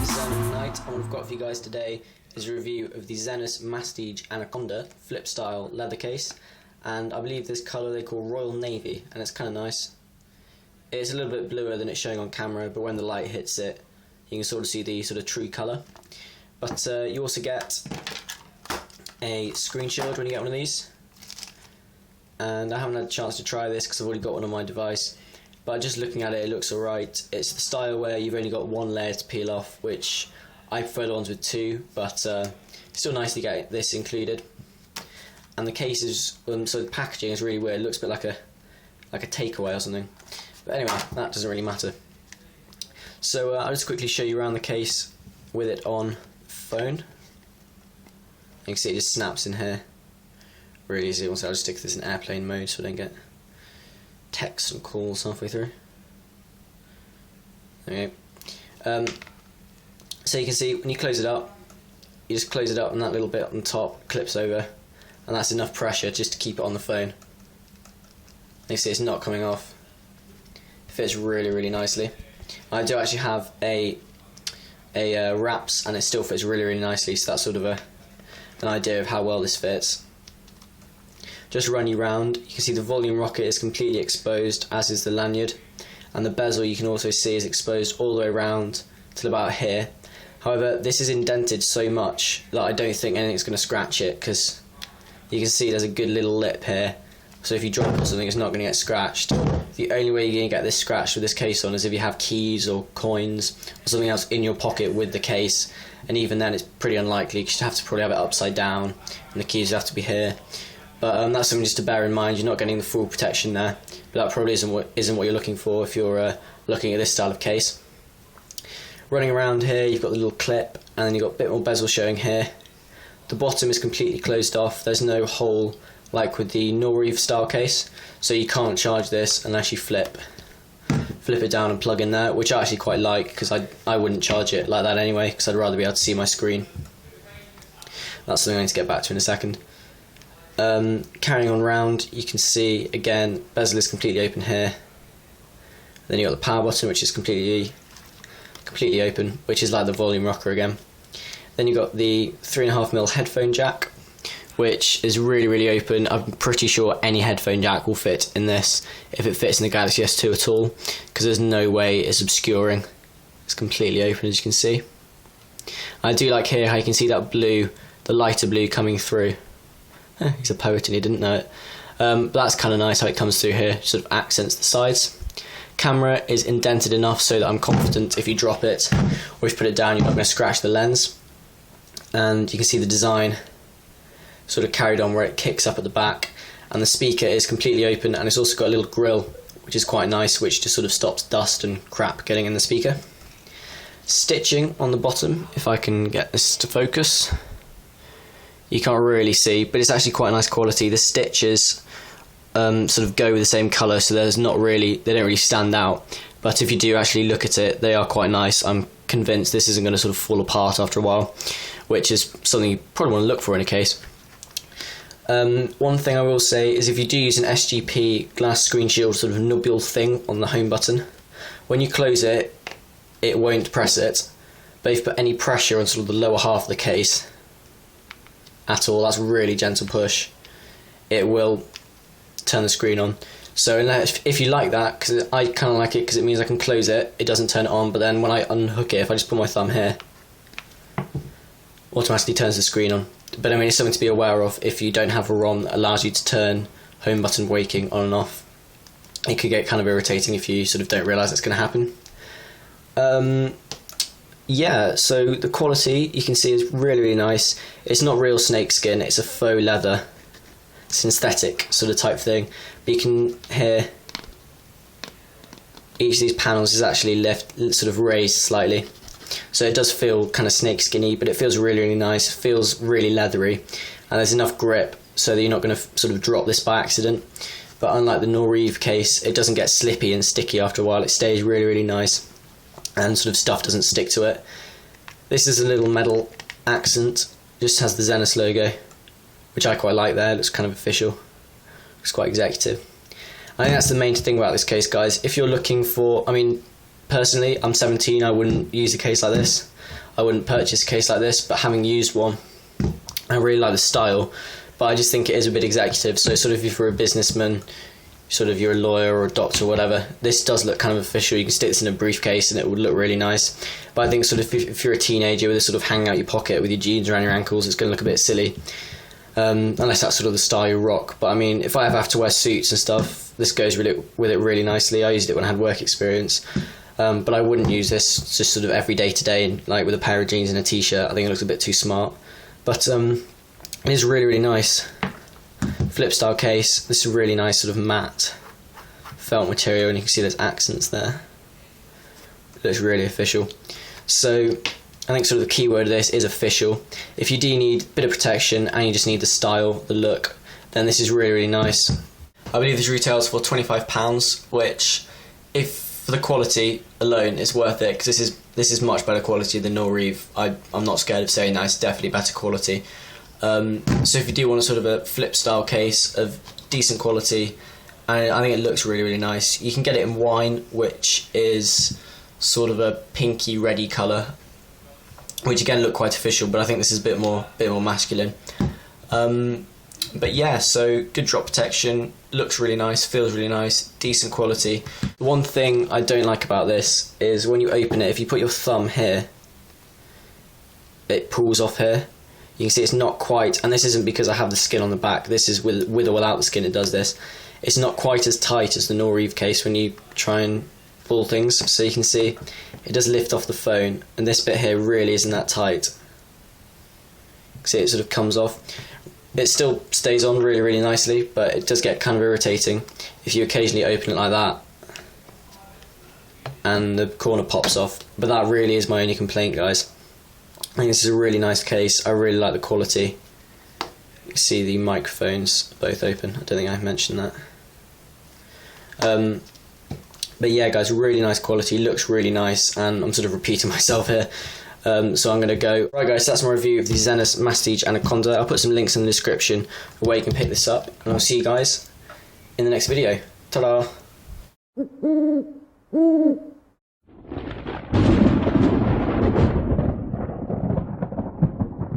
Zen Night, and what I've got for you guys today is a review of the Zenus Masstige Anaconda flip style leather case, and I believe this colour they call Royal Navy, and it's kind of nice. It's a little bit bluer than it's showing on camera, but when the light hits it you can sort of see the sort of true colour. But you also get a screen shield when you get one of these, and I haven't had a chance to try this because I've already got one on my device, but just looking at it, it looks alright. It's the style where you've only got one layer to peel off, which I prefer the ones with two, but still nice to get this included. And the case is, so the packaging is really weird. It looks a bit like a takeaway or something. But anyway, that doesn't really matter. So I'll just quickly show you around the case with it on phone. You can see it just snaps in here. Really easy. Also, I'll just stick this in airplane mode so I don't get texts and calls halfway through. Okay. So you can see when you close it up, you just close it up and that little bit on top clips over, and that's enough pressure just to keep it on the phone. You see it's not coming off. It fits really nicely. I do actually have a wraps, and it still fits really nicely, so that's sort of an idea of how well this fits. Just run you round, you can see the volume rocket is completely exposed, as is the lanyard, and the bezel you can also see is exposed all the way around till about here. However, this is indented so much that I don't think anything's going to scratch it, because you can see there's a good little lip here, so if you drop it or something it's not going to get scratched. The only way you're going to get this scratched with this case on is if you have keys or coins or something else in your pocket with the case, and even then it's pretty unlikely because you'd have to probably have it upside down and the keys have to be here. But that's something just to bear in mind. You're not getting the full protection there, but that probably isn't what you're looking for if you're looking at this style of case. Running around here you've got the little clip, and then you've got a bit more bezel showing here. The bottom is completely closed off, there's no hole like with the Norreeve style case, so you can't charge this unless you flip it down and plug in there, which I actually quite like because I wouldn't charge it like that anyway, because I'd rather be able to see my screen. That's something I need to get back to in a second. Carrying on round, you can see again bezel is completely open here. Then you got the power button, which is completely open, which is like the volume rocker again. Then you got the 3.5mm headphone jack, which is really open. I'm pretty sure any headphone jack will fit in this if it fits in the Galaxy S2 at all, because there's no way it's obscuring. It's completely open, as you can see. I do like here how you can see that blue, the lighter blue coming through. He's a poet and he didn't know it. But that's kind of nice how it comes through here, sort of accents the sides. Camera is indented enough so that I'm confident if you drop it or if you put it down you're not going to scratch the lens. And you can see the design sort of carried on where it kicks up at the back, and the speaker is completely open, and it's also got a little grill which is quite nice, which just sort of stops dust and crap getting in the speaker. Stitching on the bottom, if I can get this to focus. You can't really see, but it's actually quite nice quality. The stitches sort of go with the same colour, so they don't really stand out, but if you do actually look at it, they are quite nice. I'm convinced this isn't going to sort of fall apart after a while, which is something you probably want to look for in a case. One thing I will say is if you do use an SGP glass screen shield sort of nubule thing on the home button, when you close it, it won't press it, but if you put any pressure on sort of the lower half of the case at all, that's a really gentle push, it will turn the screen on. So if you like that, because I kind of like it because it means I can close it, it doesn't turn it on, but then when I unhook it, if I just put my thumb here, automatically turns the screen on. But I mean, it's something to be aware of if you don't have a ROM that allows you to turn home button waking on and off. It could get kind of irritating if you sort of don't realise it's going to happen. Yeah, so the quality you can see is really nice. It's not real snake skin, it's a faux leather, synthetic sort of type thing. But you can hear each of these panels is actually sort of raised slightly. So it does feel kind of snake skinny, but it feels really nice, it feels really leathery, and there's enough grip so that you're not going to sort of drop this by accident. But unlike the Norreeve case, it doesn't get slippy and sticky after a while, it stays really nice, and sort of stuff doesn't stick to it. This is a little metal accent, just has the Zenus logo, which I quite like there, it looks kind of official, looks quite executive. I think that's the main thing about this case, guys. If you're looking for, I mean, personally, I'm 17, I wouldn't use a case like this. I wouldn't purchase a case like this, but having used one, I really like the style, but I just think it is a bit executive. So sort of if you're a businessman, sort of you're a lawyer or a doctor or whatever, this does look kind of official. You can stick this in a briefcase and it would look really nice. But I think sort of if you're a teenager with this sort of hanging out your pocket with your jeans around your ankles, it's going to look a bit silly. Unless that's sort of the style you rock. But I mean, if I ever have to wear suits and stuff, this goes with it really nicely. I used it when I had work experience. But I wouldn't use this just sort of every day to day, like with a pair of jeans and a t-shirt. I think it looks a bit too smart. But it is really, really nice. Flip style case. This is really nice sort of matte felt material, and you can see there's accents there. It looks really official. So I think sort of the key word of this is official. If you do need a bit of protection and you just need the style, the look, then this is really, really nice. I believe this retails for £25, which, if for the quality alone, is worth it, because this is much better quality than Norreeve. I'm not scared of saying that, it's definitely better quality. So if you do want a sort of a flip style case of decent quality, and I think it looks really, really nice. You can get it in wine, which is sort of a pinky reddy colour, which again look quite official, but I think this is a bit more masculine. But yeah, so good drop protection, looks really nice, feels really nice, decent quality. The one thing I don't like about this is when you open it, if you put your thumb here, it pulls off here. You can see it's not quite, and this isn't because I have the skin on the back, this is with or without the skin it does this. It's not quite as tight as the Norreeve case when you try and pull things, so you can see it does lift off the phone, and this bit here really isn't that tight. See, it sort of comes off. It still stays on really, really nicely, but it does get kind of irritating if you occasionally open it like that and the corner pops off. But that really is my only complaint, guys. I think this is a really nice case. I really like the quality. You can see the microphones both open. I don't think I mentioned that. But yeah, guys, really nice quality, looks really nice, and I'm sort of repeating myself here. So I'm going to go. Right, guys, that's my review of the Zenus Masstige Anaconda. I'll put some links in the description where you can pick this up, and I'll see you guys in the next video. Ta-da!